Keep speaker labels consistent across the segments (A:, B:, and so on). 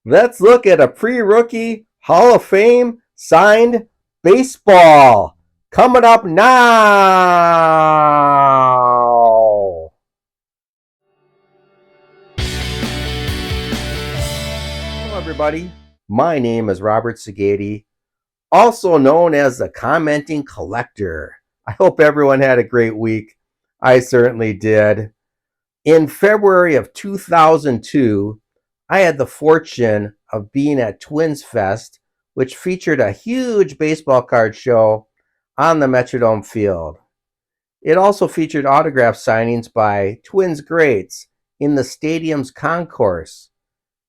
A: Let's look at a pre-rookie Hall of Fame signed baseball. Coming up now. Hello, everybody. My name is Robert Sagady, also known as the Commenting Collector. I hope everyone had a great week. I certainly did. In February of 2002, I had the fortune of being at Twins Fest, which featured a huge baseball card show on the Metrodome field. It also featured autograph signings by Twins greats in the stadium's concourse.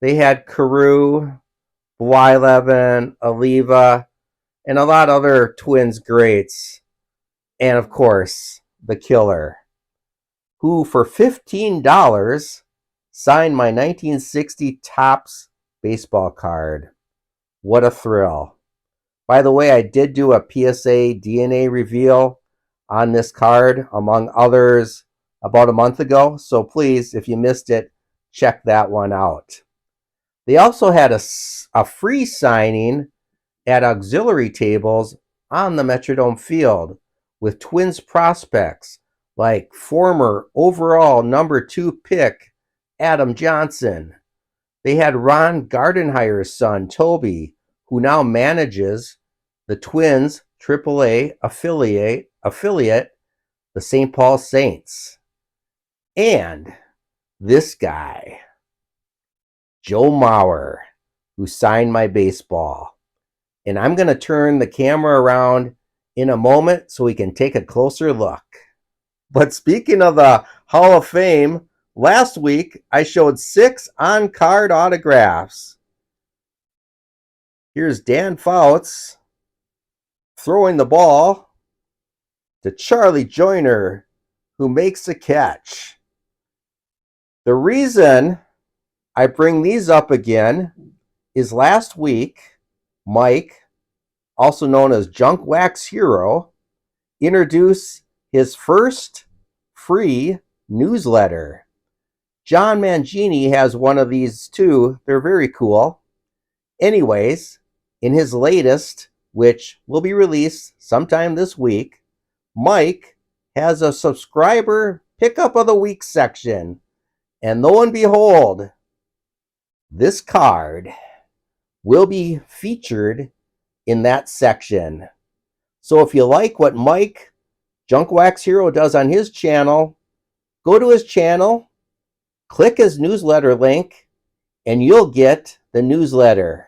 A: They had Carew, Blyleven, Oliva, and a lot of other Twins greats. And of course, the killer, who for $15 signed my 1960 Topps baseball card. What a thrill. By the way, I did do a PSA DNA reveal on this card, among others, about a month ago. So please, if you missed it, check that one out. They also had a free signing at auxiliary tables on the Metrodome field with Twins prospects like former overall number 2 pick Adam Johnson. They had Ron Gardenhire's son, Toby, who now manages the Twins AAA affiliate, the St. Paul Saints. And this guy, Joe Mauer, who signed my baseball. And I'm going to turn the camera around in a moment so we can take a closer look. But speaking of the Hall of Fame, last week I showed 6 on-card autographs. Here's Dan Fouts throwing the ball to Charlie Joyner, who makes a catch. The reason I bring these up again is last week, Mike, also known as Junk Wax Hero, introduced his first free newsletter. John Mangini has one of these too. They're very cool. Anyways, in his latest, which will be released sometime this week, Mike has a subscriber pickup of the week section. And lo and behold, this card will be featured in that section. So if you like what Mike, Junk Wax Hero, does on his channel, go to his channel, click his newsletter link, and you'll get the newsletter.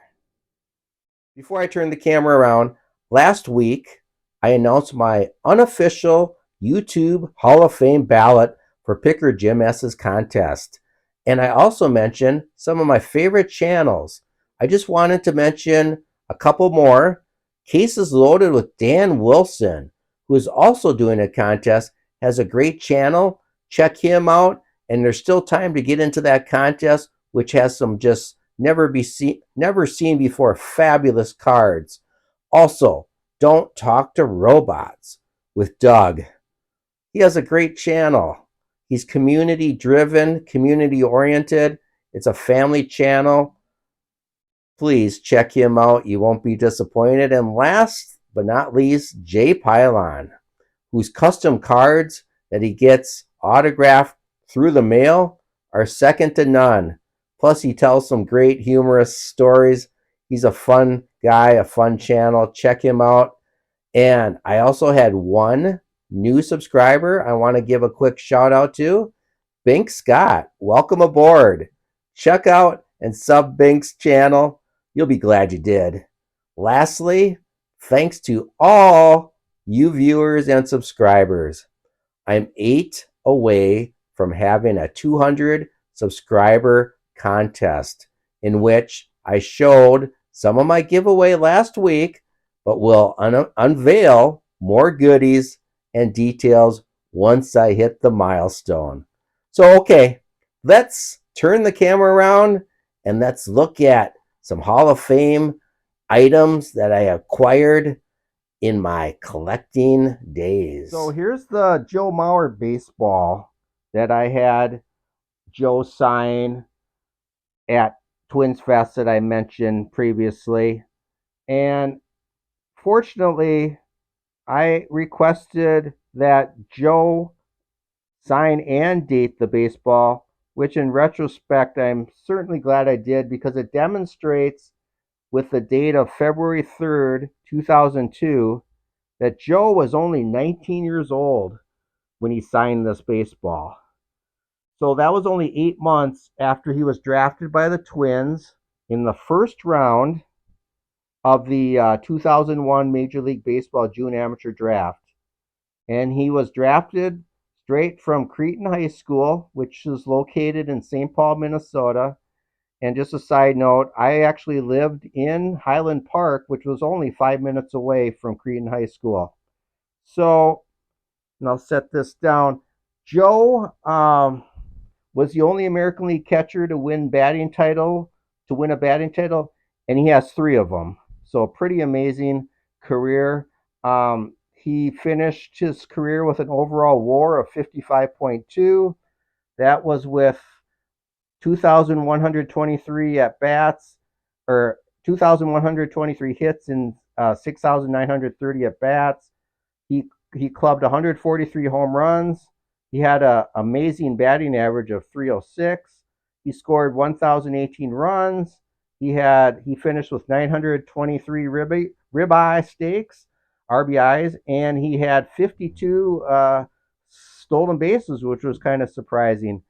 A: Before I turn the camera around, last week I announced my unofficial YouTube Hall of Fame ballot for Picker Jim S's contest. And I also mentioned some of my favorite channels. I just wanted to mention a couple more. Cases Loaded with Dan Wilson, who is also doing a contest, has a great channel. Check him out. And there's still time to get into that contest, which has some just never seen before fabulous cards. Also, Don't Talk to Robots with Doug. He has a great channel. He's community driven, community oriented. It's a family channel. Please check him out. You won't be disappointed. And last but not least, Jay Pylon, whose custom cards that he gets autographed through the mail are second to none. Plus, he tells some great humorous stories. He's a fun guy, a fun channel. Check him out. And I also had one new subscriber I want to give a quick shout out to, Bink Scott. Welcome aboard. Check out and sub Bink's channel. You'll be glad you did. Lastly, thanks to all you viewers and subscribers. I'm 8 away from having a 200 subscriber contest in which I showed some of my giveaway last week, but will unveil more goodies and details once I hit the milestone. So, okay, let's turn the camera around and let's look at some Hall of Fame items that I acquired in my collecting days. So here's the Joe Mauer baseball that I had Joe sign at Twins Fest that I mentioned previously. And fortunately, I requested that Joe sign and date the baseball, which in retrospect, I'm certainly glad I did because it demonstrates with the date of February 3rd, 2002, that Joe was only 19 years old when he signed this baseball. So that was only 8 months after he was drafted by the Twins in the first round of the 2001 Major League Baseball June Amateur Draft. And he was drafted straight from Cretin High School, which is located in St. Paul, Minnesota. And just a side note, I actually lived in Highland Park, which was only 5 minutes away from Cretin High School. So, and I'll set this down. Joe was the only American League catcher to win a batting title, and he has three of them. So, a pretty amazing career. He finished his career with an overall WAR of 55.2. That was with 2,123 at bats, or 2,123 hits and 6,930 at bats. He clubbed 143 home runs. He had an amazing batting average of 306. He scored 1,018 runs. He finished with 923 ribeye steaks, RBIs, and he had 52 stolen bases, which was kind of surprising.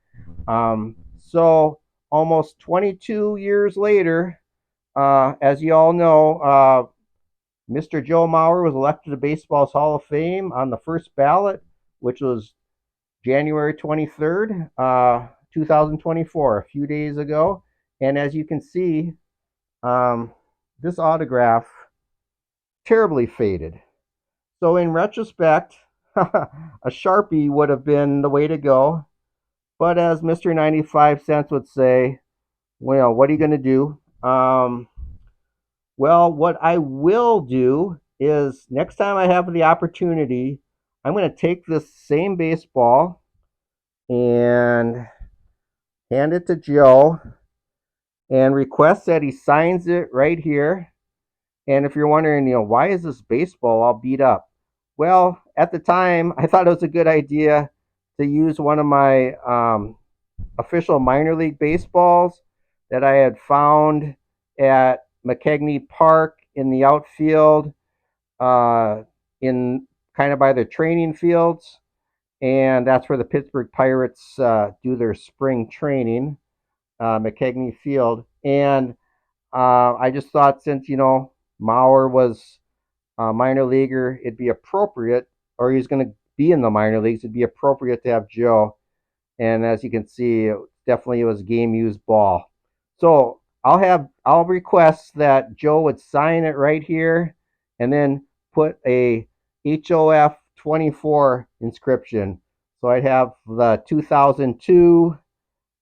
A: So almost 22 years later, as you all know, Mr. Joe Mauer was elected to baseball's Hall of Fame on the first ballot, which was January 23rd, 2024, a few days ago. And as you can see, this autograph terribly faded. So in retrospect, a Sharpie would have been the way to go. But as Mr. 95 Cents would say, well, what are you going to do? Well, what I will do is next time I have the opportunity, I'm going to take this same baseball and hand it to Joe and request that he signs it right here. And if you're wondering, why is this baseball all beat up? Well, at the time, I thought it was a good idea to use one of my official minor league baseballs that I had found at McKegney Park in the outfield, in kind of by the training fields, and that's where the Pittsburgh Pirates do their spring training, McKegney Field. And I just thought, since Mauer was a minor leaguer, it'd be appropriate, or he's going to be in the minor leagues, it'd be appropriate to have Joe. And as you can see, it was game used ball. So I'll request that Joe would sign it right here, and then put a HOF 24 inscription. So I'd have the 2002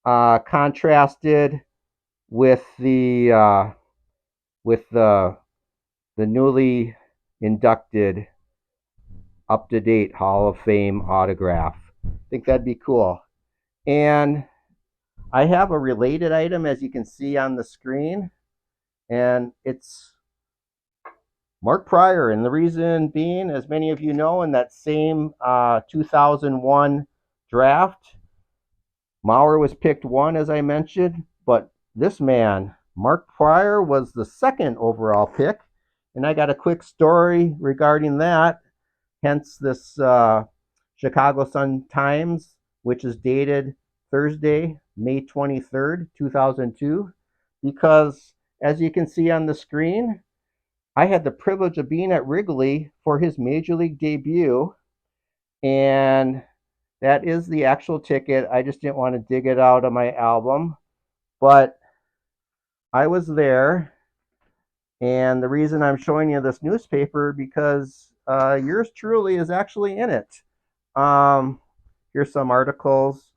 A: contrasted with the newly inducted, up to date Hall of Fame autograph. I think that'd be cool. And I have a related item, as you can see on the screen, and it's Mark Prior. And the reason being, as many of you know, in that same 2001 draft, Mauer was picked 1, as I mentioned, but this man, Mark Prior, was the 2nd overall pick. And I got a quick story regarding that, hence this Chicago Sun-Times, which is dated Thursday, May 23rd, 2002, because as you can see on the screen, I had the privilege of being at Wrigley for his Major League debut, and that is the actual ticket. I just didn't want to dig it out of my album, but I was there, and the reason I'm showing you this newspaper, because yours truly is actually in it. Here's some articles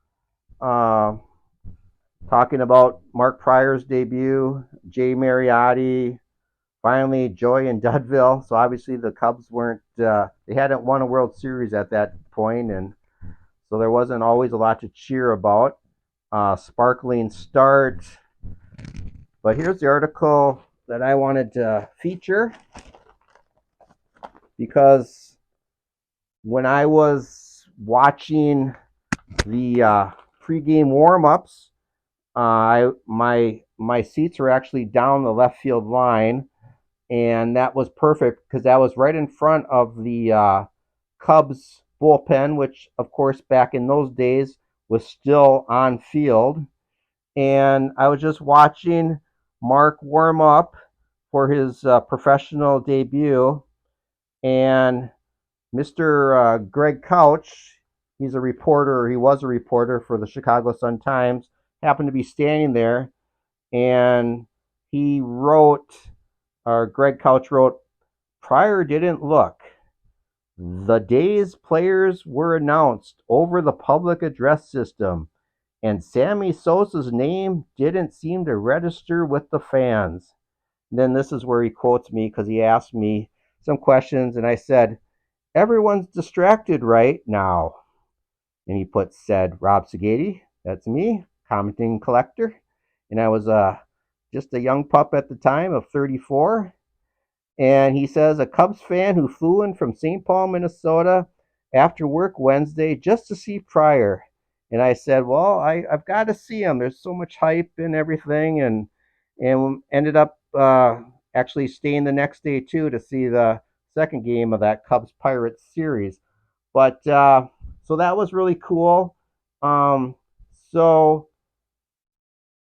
A: talking about Mark Prior's debut, Jay Mariotti, finally Joy and Dudville. So obviously the Cubs they hadn't won a World Series at that point, and so there wasn't always a lot to cheer about. Sparkling start, But here's the article that I wanted to feature, because when I was watching the pregame warm-ups, my seats were actually down the left field line, and that was perfect because that was right in front of the Cubs bullpen, which of course back in those days was still on field. And I was just watching Mark warm up for his professional debut, and Mr. Greg Couch, he's a reporter. He was a reporter for the Chicago Sun-Times. Happened to be standing there, and he wrote, or Greg Couch wrote, "Pryor didn't look. The day's players were announced over the public address system, and Sammy Sosa's name didn't seem to register with the fans." And then this is where he quotes me, because he asked me some questions, and I said, "Everyone's distracted right now." And he said, "Rob Sagati, that's me, commenting collector." And I was just a young pup at the time of 34. And he says, "A Cubs fan who flew in from St. Paul, Minnesota after work Wednesday just to see Pryor." And I said, "Well, I've got to see him. There's so much hype and everything." And ended up actually staying the next day too to see the second game of that Cubs Pirates series. But so that was really cool. Um, so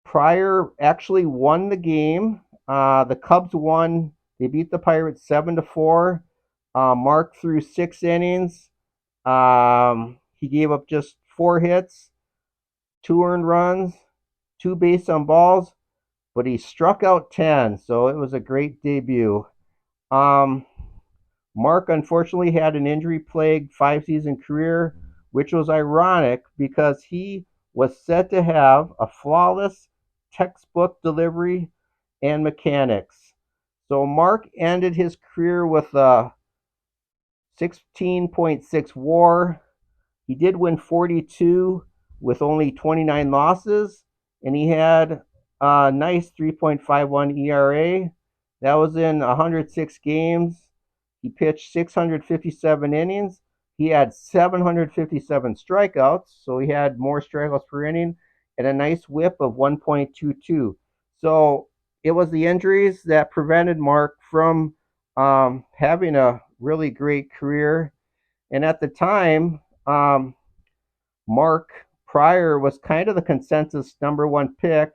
A: Pryor actually won the game. The Cubs won. They beat the Pirates 7-4. Mark threw 6 innings. He gave up just 4 hits, 2 earned runs, 2 base on balls, but he struck out 10. So it was a great debut. Um, Mark unfortunately had an injury-plagued 5-season career, which was ironic because he was said to have a flawless textbook delivery and mechanics. So Mark ended his career with a 16.6 WAR. He did win 42 with only 29 losses, and he had a nice 3.51 ERA. That was in 106 games. He pitched 657 innings. He had 757 strikeouts, so he had more strikeouts per inning, and a nice whip of 1.22. So it was the injuries that prevented Mark from having a really great career. And at the time, Mark Pryor was kind of the consensus #1 pick,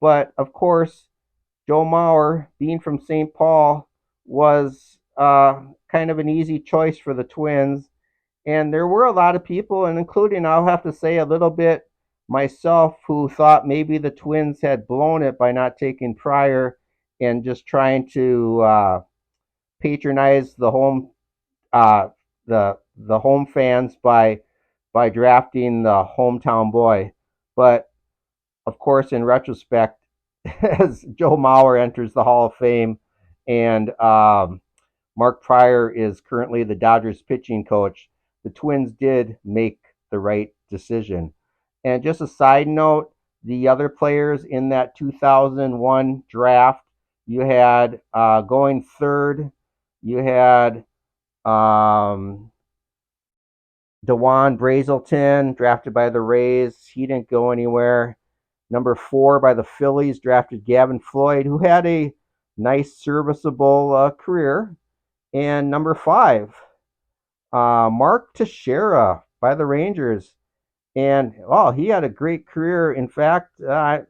A: but of course, Joe Mauer, being from St. Paul, was kind of an easy choice for the Twins. And there were a lot of people, and including, I'll have to say, a little bit myself, who thought maybe the Twins had blown it by not taking Pryor and just trying to patronize the home uh, the home fans by drafting the hometown boy. But of course, in retrospect, as Joe Mauer enters the Hall of Fame, and Mark Pryor is currently the Dodgers pitching coach, the Twins did make the right decision. And just a side note, the other players in that 2001 draft, you had going third, you had um, Dewan Brazelton, drafted by the Rays. He didn't go anywhere. Number 4 by the Phillies, drafted Gavin Floyd, who had a nice, serviceable career. And number 5, Mark Teixeira by the Rangers. And, oh, he had a great career. In fact, I'd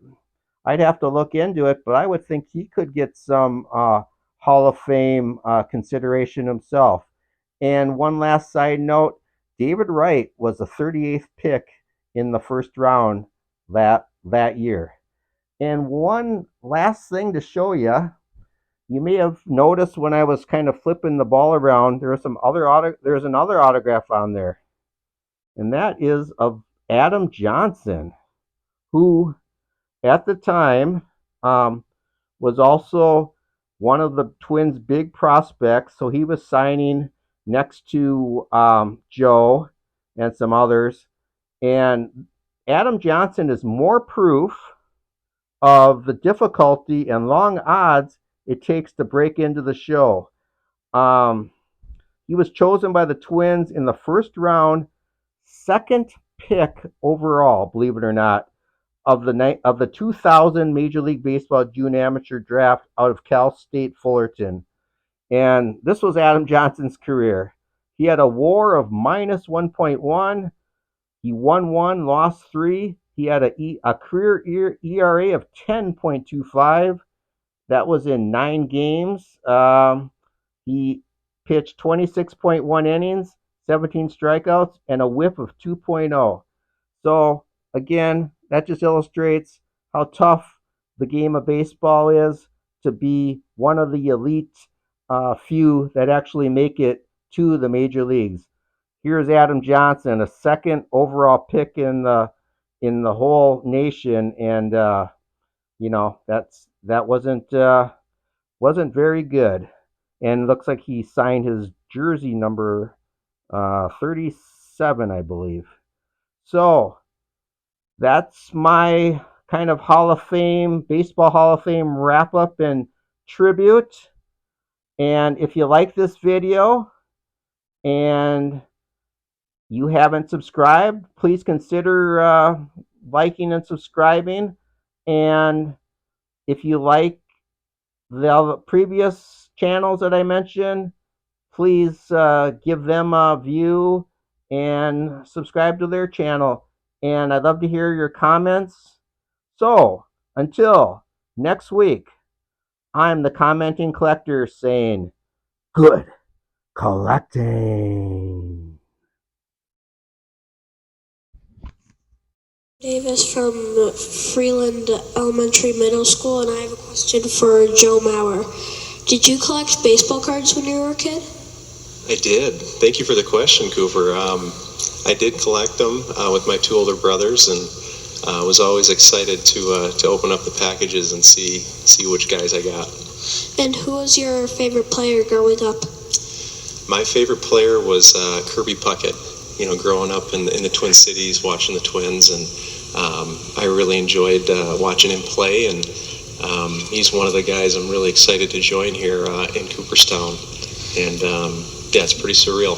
A: have to look into it, but I would think he could get some Hall of Fame consideration himself. And one last side note, David Wright was the 38th pick in the first round that year. And one last thing to show you, you may have noticed when I was kind of flipping the ball around, there's another autograph on there, and that is of Adam Johnson, who at the time was also one of the Twins' big prospects. So he was signing next to Joe and some others. And Adam Johnson is more proof of the difficulty and long odds it takes to break into the show. Um, he was chosen by the Twins in the first round, second pick overall, believe it or not, of the 2000 Major League Baseball June Amateur Draft out of Cal State Fullerton. And this was Adam Johnson's career. He had a WAR of minus 1.1. He won one, lost three. He had a career ERA of 10.25. That was in 9 games. He pitched 26.1 innings, 17 strikeouts, and a whip of 2.0. So, again, that just illustrates how tough the game of baseball is to be one of the elite few that actually make it to the major leagues. Here's Adam Johnson, a second overall pick in the whole nation, and that wasn't very good. And looks like he signed his jersey number 37, I believe. So that's my kind of baseball Hall of Fame wrap up and tribute. And if you like this video and you haven't subscribed, please consider liking and subscribing. And if you like the previous channels that I mentioned, please give them a view and subscribe to their channel. And I'd love to hear your comments. So, until next week, I'm the commenting collector saying, good collecting.
B: Davis from Freeland Elementary Middle School, and I have a question for Joe Mauer. Did you collect baseball cards when you were a kid?
C: I did. Thank you for the question, Cooper. I did collect them with my two older brothers, and was always excited to open up the packages and see which guys I got.
B: And who was your favorite player growing up?
C: My favorite player was Kirby Puckett. You know, growing up in the Twin Cities, watching the Twins, and I really enjoyed watching him play. And he's one of the guys I'm really excited to join here in Cooperstown. And yeah, it's pretty surreal.